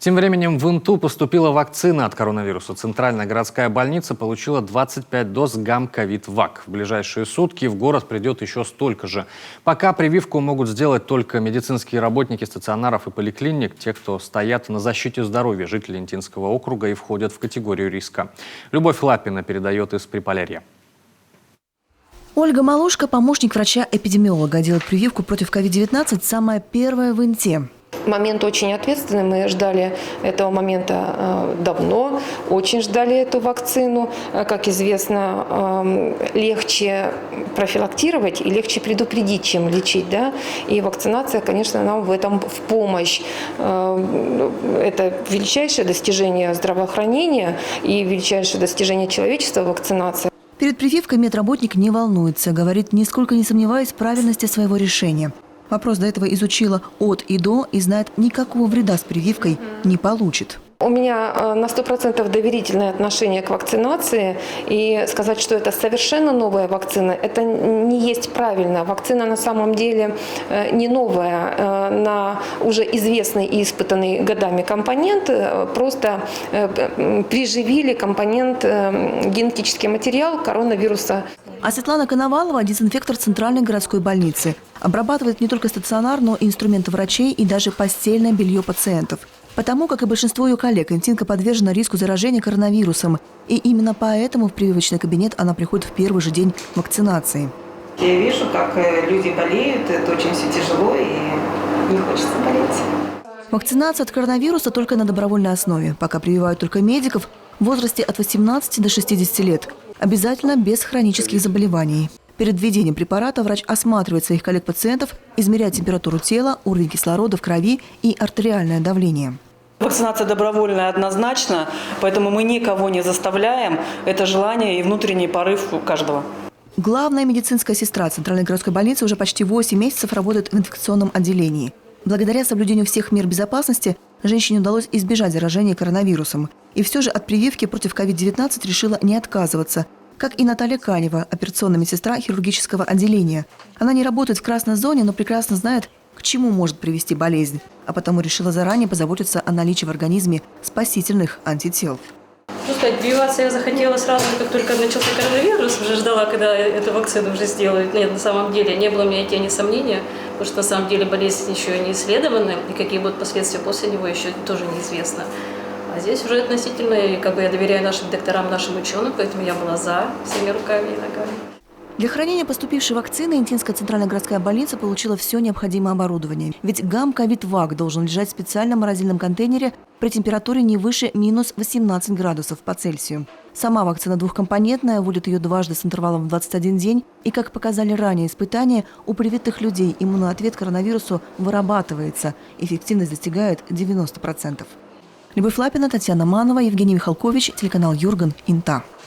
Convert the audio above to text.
Тем временем в Инту поступила вакцина от коронавируса. Центральная городская больница получила 25 доз ГАМ-ковид-ВАК. В ближайшие сутки в город придет еще столько же. Пока прививку могут сделать только медицинские работники стационаров и поликлиник, те, кто стоят на защите здоровья жителей Интинского округа и входят в категорию риска. Любовь Лапина передает из Приполярья. Ольга Малушка, помощник врача-эпидемиолога, делает прививку против COVID-19 самая первая в Инте. Момент очень ответственный. Мы ждали этого момента давно, очень ждали эту вакцину. Как известно, легче профилактировать и легче предупредить, чем лечить. Да? И вакцинация, конечно, нам в этом в помощь. Это величайшее достижение здравоохранения и величайшее достижение человечества – вакцинация. Перед прививкой медработник не волнуется, говорит, нисколько не сомневаясь в правильности своего решения. Вопрос до этого изучила от и до и знает, никакого вреда с прививкой не получит. У меня на 100% доверительное отношение к вакцинации. И сказать, что это совершенно новая вакцина, это не есть правильно. Вакцина на самом деле не новая. На уже известный и испытанный годами компонент просто приживили компонент, генетический материал коронавируса. А Светлана Коновалова – дезинфектор Центральной городской больницы. Обрабатывает не только стационар, но и инструменты врачей и даже постельное белье пациентов. Потому, как и большинство ее коллег, интинка подвержена риску заражения коронавирусом. И именно поэтому в прививочный кабинет она приходит в первый же день вакцинации. Я вижу, как люди болеют, это очень все тяжело и не хочется болеть. Вакцинация от коронавируса только на добровольной основе. Пока прививают только медиков в возрасте от 18 до 60 лет. Обязательно без хронических заболеваний. Перед введением препарата врач осматривает своих коллег-пациентов, измеряет температуру тела, уровень кислорода в крови и артериальное давление. Вакцинация добровольная однозначно, поэтому мы никого не заставляем. Это желание и внутренний порыв у каждого. Главная медицинская сестра Центральной городской больницы уже почти 8 месяцев работает в инфекционном отделении. Благодаря соблюдению всех мер безопасности женщине удалось избежать заражения коронавирусом. И все же от прививки против COVID-19 решила не отказываться. Как и Наталья Канева, операционная медсестра хирургического отделения. Она не работает в красной зоне, но прекрасно знает, к чему может привести болезнь. А потому решила заранее позаботиться о наличии в организме спасительных антител. Прививаться я захотела сразу, как только начался коронавирус. Уже ждала, когда эту вакцину уже сделают. Нет, на самом деле не было у меня тени сомнения, потому что на самом деле болезнь еще не исследована, и какие будут последствия после него еще тоже неизвестно. А здесь уже относительно, и я доверяю нашим докторам, нашим ученым, поэтому я была за всеми руками и ногами. Для хранения поступившей вакцины Интинская центральная городская больница получила все необходимое оборудование. Ведь ГАМ-ковид-ВАК должен лежать в специальном морозильном контейнере при температуре не выше минус 18 градусов по Цельсию. Сама вакцина двухкомпонентная, вводят ее дважды с интервалом в 21 день. И, как показали ранее испытания, у привитых людей иммуноответ к коронавирусу вырабатывается. Эффективность достигает 90%. Любовь Лапина, Татьяна Манова, Евгений Михалкович, телеканал Юрган, Инта.